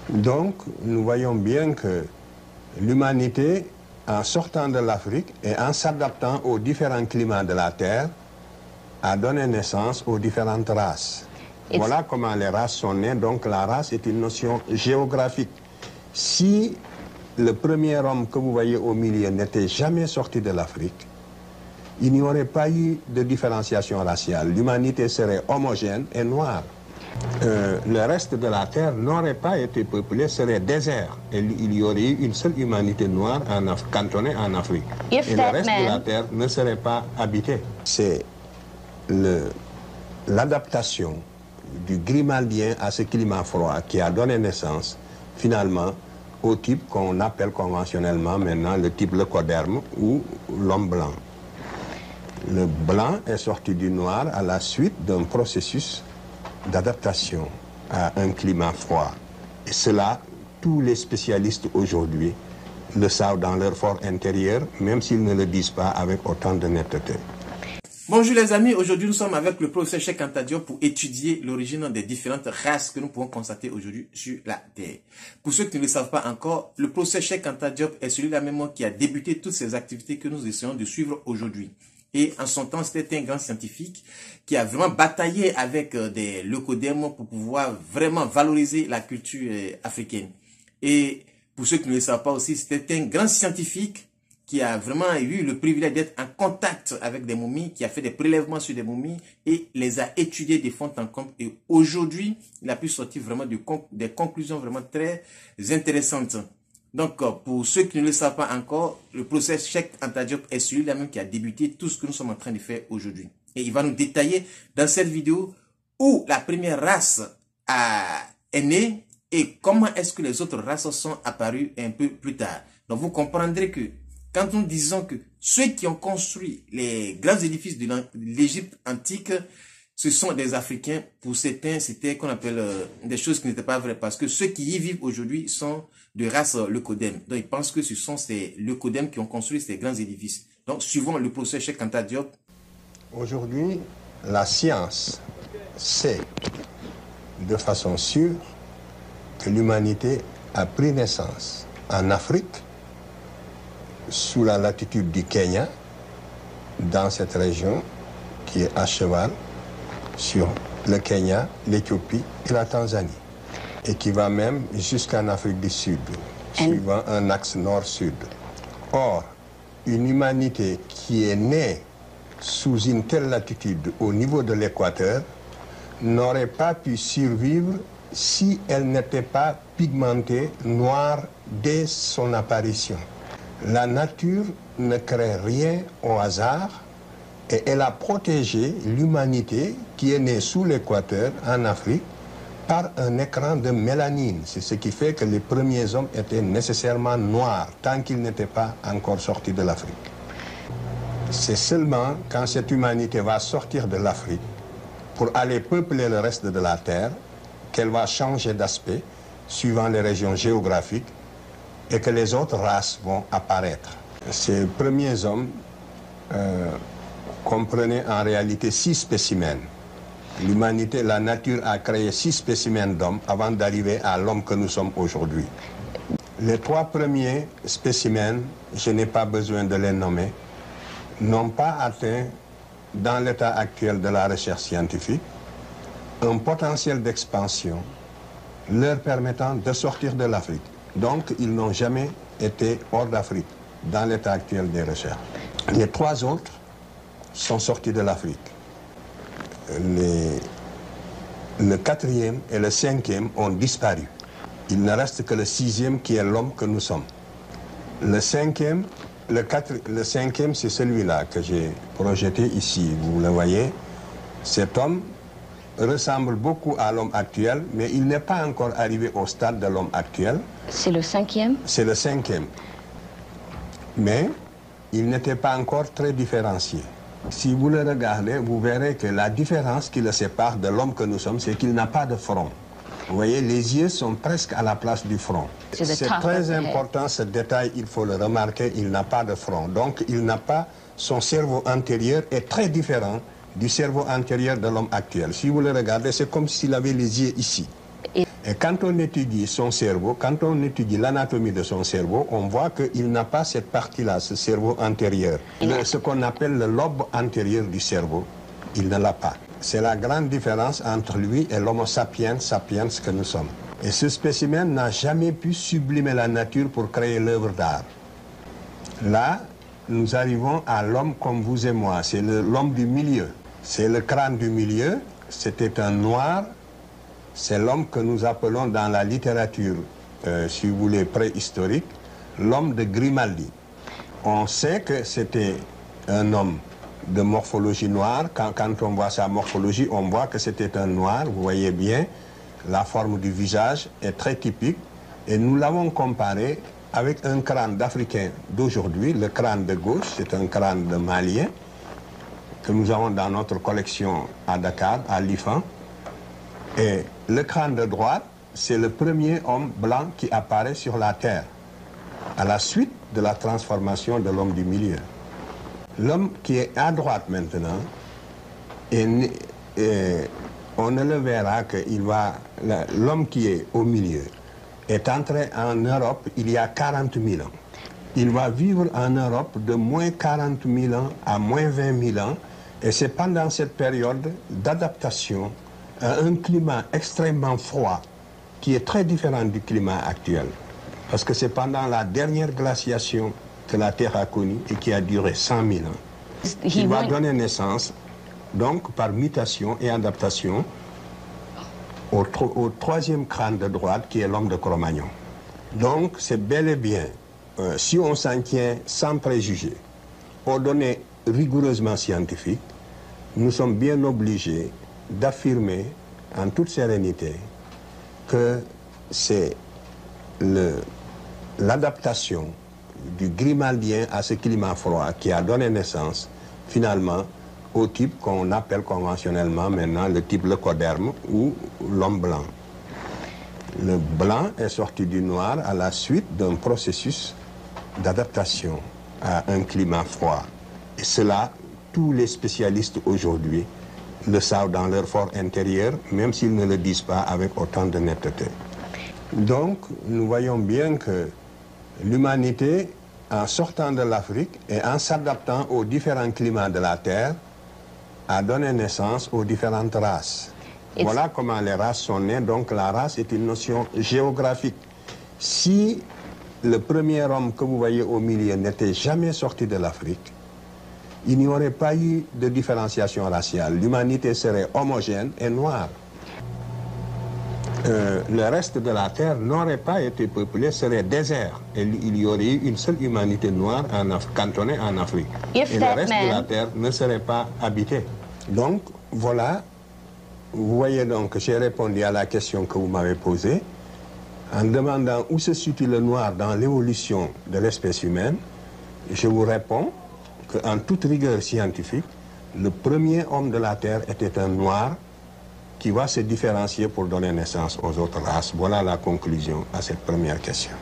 Donc, nous voyons bien que l'humanité, en sortant de l'Afrique et en s'adaptant aux différents climats de la Terre, a donné naissance aux différentes races. Voilà comment les races sont nées. Donc, la race est une notion géographique. Si le premier homme que vous voyez au milieu n'était jamais sorti de l'Afrique, il n'y aurait pas eu de différenciation raciale. L'humanité serait homogène et noire. Le reste de la Terre n'aurait pas été peuplé, serait désert. Et il y aurait eu une seule humanité noire cantonnée en Afrique. Et le reste de la Terre ne serait pas habité. C'est l'adaptation du Grimaldien à ce climat froid qui a donné naissance, finalement, au type qu'on appelle conventionnellement maintenant le type leucoderme ou l'homme blanc. Le blanc est sorti du noir à la suite d'un processus d'adaptation à un climat froid. Et cela, tous les spécialistes aujourd'hui le savent dans leur fort intérieur, même s'ils ne le disent pas avec autant de netteté. Bonjour les amis, aujourd'hui nous sommes avec le professeur Cheikh Anta Diop pour étudier l'origine des différentes races que nous pouvons constater aujourd'hui sur la Terre. Pour ceux qui ne le savent pas encore, le professeur Cheikh Anta Diop est celui-là même qui a débuté toutes ces activités que nous essayons de suivre aujourd'hui. Et en son temps, c'était un grand scientifique qui a vraiment bataillé avec des leucodermes pour pouvoir vraiment valoriser la culture africaine. Et pour ceux qui ne le savent pas aussi, c'était un grand scientifique qui a vraiment eu le privilège d'être en contact avec des momies, qui a fait des prélèvements sur des momies et les a étudiés de fond en comble. Et aujourd'hui, il a pu sortir vraiment des conclusions vraiment très intéressantes. Donc, pour ceux qui ne le savent pas encore, le process Cheikh Anta Diop est celui-là même qui a débuté tout ce que nous sommes en train de faire aujourd'hui. Et il va nous détailler dans cette vidéo où la première race est née et comment est-ce que les autres races sont apparues un peu plus tard. Donc, vous comprendrez que quand nous disons que ceux qui ont construit les grands édifices de l'Égypte antique, ce sont des Africains. Pour certains, c'était qu'on appelle des choses qui n'étaient pas vraies. Parce que ceux qui y vivent aujourd'hui sont de race leucoderme. Donc, ils pensent que ce sont ces leucodermes qui ont construit ces grands édifices. Donc, suivant le professeur Cheikh Anta Diop. Aujourd'hui, la science sait de façon sûre que l'humanité a pris naissance en Afrique, sous la latitude du Kenya, dans cette région qui est à cheval sur le Kenya, l'Éthiopie et la Tanzanie, et qui va même jusqu'en Afrique du Sud, suivant un axe nord-sud. Or, une humanité qui est née sous une telle latitude au niveau de l'équateur n'aurait pas pu survivre si elle n'était pas pigmentée noire dès son apparition. La nature ne crée rien au hasard et elle a protégé l'humanité qui est née sous l'équateur en Afrique par un écran de mélanine. C'est ce qui fait que les premiers hommes étaient nécessairement noirs tant qu'ils n'étaient pas encore sortis de l'Afrique. C'est seulement quand cette humanité va sortir de l'Afrique pour aller peupler le reste de la Terre qu'elle va changer d'aspect suivant les régions géographiques et que les autres races vont apparaître. Ces premiers hommes comprenaient en réalité 6 spécimens. L'humanité, la nature a créé 6 spécimens d'hommes avant d'arriver à l'homme que nous sommes aujourd'hui. Les 3 premiers spécimens, je n'ai pas besoin de les nommer, n'ont pas atteint, dans l'état actuel de la recherche scientifique, un potentiel d'expansion leur permettant de sortir de l'Afrique. Donc, ils n'ont jamais été hors d'Afrique, dans l'état actuel des recherches. Les 3 autres sont sortis de l'Afrique. Le 4e et le 5e ont disparu. Il ne reste que le 6e qui est l'homme que nous sommes. Le 5e, le 5e, c'est celui-là que j'ai projeté ici. Vous le voyez. Cet homme ressemble beaucoup à l'homme actuel, mais il n'est pas encore arrivé au stade de l'homme actuel. C'est le 5e? C'est le 5e. Mais il n'était pas encore très différencié. Si vous le regardez, vous verrez que la différence qui le sépare de l'homme que nous sommes, c'est qu'il n'a pas de front. Vous voyez, les yeux sont presque à la place du front. C'est très important ce détail, il faut le remarquer, il n'a pas de front. Donc il n'a pas, son cerveau antérieur est très différent du cerveau antérieur de l'homme actuel. Si vous le regardez, c'est comme s'il avait les yeux ici. Et quand on étudie son cerveau, quand on étudie l'anatomie de son cerveau, on voit qu'il n'a pas cette partie-là, ce cerveau antérieur. Ce qu'on appelle le lobe antérieur du cerveau, il ne l'a pas. C'est la grande différence entre lui et l'homo sapiens sapiens que nous sommes. Et ce spécimen n'a jamais pu sublimer la nature pour créer l'œuvre d'art. Là, nous arrivons à l'homme comme vous et moi, c'est l'homme du milieu. C'est le crâne du milieu, c'était un noir, c'est l'homme que nous appelons dans la littérature, si vous voulez, préhistorique, l'homme de Grimaldi. On sait que c'était un homme de morphologie noire. Quand on voit sa morphologie, on voit que c'était un noir. Vous voyez bien, la forme du visage est très typique. Et nous l'avons comparé avec un crâne d'Africain d'aujourd'hui. Le crâne de gauche, c'est un crâne de Malien que nous avons dans notre collection à Dakar, à l'IFAN. Et le crâne de droite, c'est le premier homme blanc qui apparaît sur la Terre, à la suite de la transformation de l'homme du milieu. L'homme qui est à droite maintenant, on ne le verra que l'homme qui est au milieu est entré en Europe il y a 40 000 ans. Il va vivre en Europe de moins 40 000 ans à moins 20 000 ans, et c'est pendant cette période d'adaptation à un climat extrêmement froid qui est très différent du climat actuel. Parce que c'est pendant la dernière glaciation que la Terre a connue et qui a duré 100 000 ans. Il va donner naissance, donc par mutation et adaptation, au troisième crâne de droite qui est l'homme de Cro-Magnon. Donc c'est bel et bien, si on s'en tient sans préjugés, aux données rigoureusement scientifiques, nous sommes bien obligés d'affirmer en toute sérénité que c'est l'adaptation du grimaldien à ce climat froid qui a donné naissance finalement au type qu'on appelle conventionnellement maintenant le type leucoderme ou l'homme blanc. Le blanc est sorti du noir à la suite d'un processus d'adaptation à un climat froid. Et cela, tous les spécialistes aujourd'hui le savent dans leur fort intérieur, même s'ils ne le disent pas avec autant de netteté. Donc, nous voyons bien que l'humanité, en sortant de l'Afrique et en s'adaptant aux différents climats de la Terre, a donné naissance aux différentes races. Voilà comment les races sont nées. Donc la race est une notion géographique. Si le premier homme que vous voyez au milieu n'était jamais sorti de l'Afrique, il n'y aurait pas eu de différenciation raciale. L'humanité serait homogène et noire. Le reste de la Terre n'aurait pas été peuplé, serait désert. Et il y aurait eu une seule humanité noire cantonnée en Afrique. Et le reste de la Terre ne serait pas habité. Donc, voilà, vous voyez donc que j'ai répondu à la question que vous m'avez posée en demandant où se situe le noir dans l'évolution de l'espèce humaine. Je vous réponds qu'en toute rigueur scientifique, le premier homme de la Terre était un noir qui va se différencier pour donner naissance aux autres races. Voilà la conclusion à cette première question.